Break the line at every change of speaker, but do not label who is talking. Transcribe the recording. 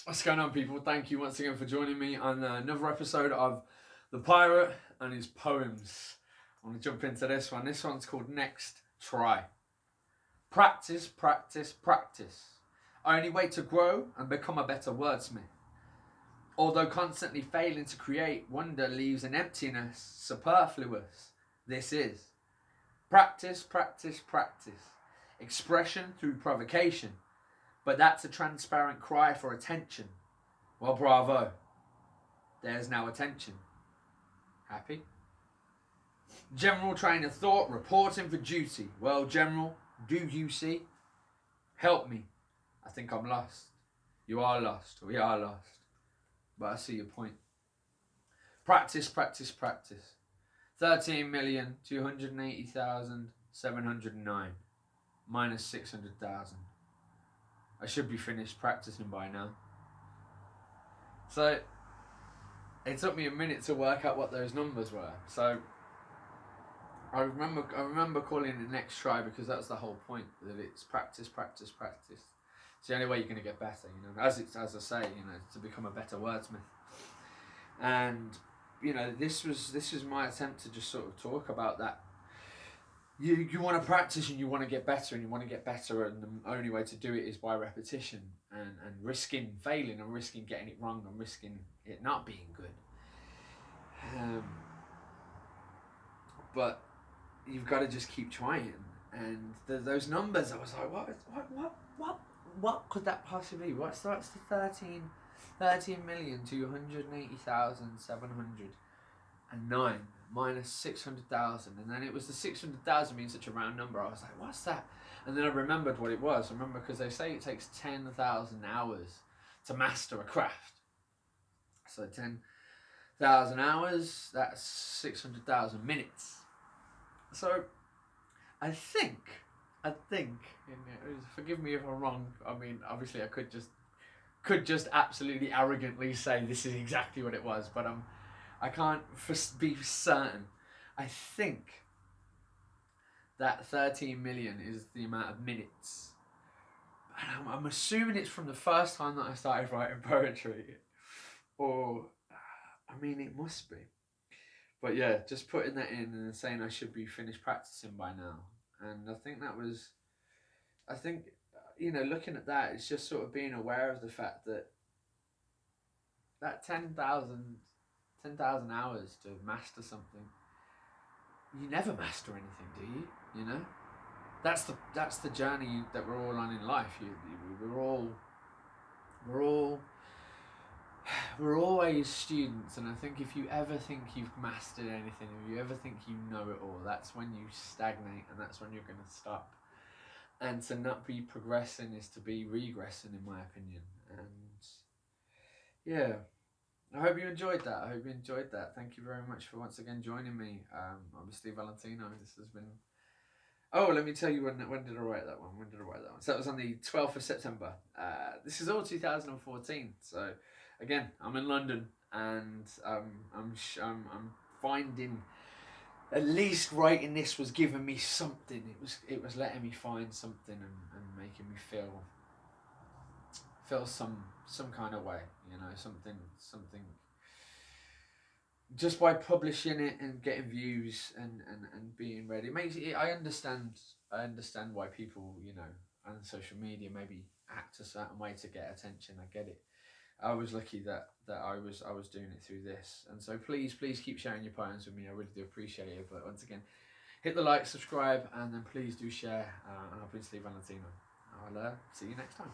What's going on, people? Thank you once again for joining me on another episode of The Pirate and His Poems. I want to jump into this one. This one's called Next Try. Practice, practice, practice. Only way to grow and become a better wordsmith. Although constantly failing to create, wonder leaves an emptiness, superfluous. This is practice, practice, practice. Expression through provocation. But that's a transparent cry for attention. Well, bravo. There's now attention. Happy? General train of thought, reporting for duty. Well, General, do you see? Help me. I think I'm lost. You are lost. We are lost. But I see your point. Practice, practice, practice. 13,280,709 minus 600,000. I should be finished practicing by now. So it took me a minute to work out what those numbers were. So I remember calling it next try because that's the whole point, that it's practice, practice, practice. It's the only way you're going to get better, as I say, to become a better wordsmith. And this was my attempt to just sort of talk about that. You want to practice and you want to get better, and the only way to do it is by repetition and risking failing and risking getting it wrong and risking it not being good. But you've got to just keep trying. And those numbers, I was like, what could that possibly be? What's the 13,280,709 minus 600,000, and then it was the 600,000 being such a round number. I was like, what's that? And then I remembered what it was. I remember because they say it takes 10,000 hours to master a craft. So 10,000 hours, that's 600,000 minutes. So I think, forgive me if I'm wrong. I mean, obviously I could just absolutely arrogantly say this is exactly what it was, but I can't be certain. I think that 13 million is the amount of minutes. And I'm assuming it's from the first time that I started writing poetry. Or, it must be. But yeah, just putting that in and saying I should be finished practicing by now. And I think looking at that, it's just sort of being aware of the fact that 10,000 hours to master something. You never master anything, do you? That's the journey that we're all on in life. We're always students, and I think if you ever think you've mastered anything, if you ever think you know it all, that's when you stagnate, and that's when you're going to stop. And to not be progressing is to be regressing, in my opinion. And yeah. I hope you enjoyed that. Thank you very much for once again joining me. I'm Steve Valentino. This has been... Oh, let me tell you when did I write that one? So that was on the 12th of September. This is all 2014. So again, I'm in London, and I'm finding, at least writing this was giving me something. It was letting me find something and making me feel some kind of way, something. Just by publishing it and getting views and being ready, it makes it. I understand why people, on social media maybe act a certain way to get attention. I get it. I was lucky that I was doing it through this, and so please keep sharing your poems with me. I really do appreciate it. But once again, hit the like, subscribe, and then please do share. And I've been Steve Valentino. I'll see you next time.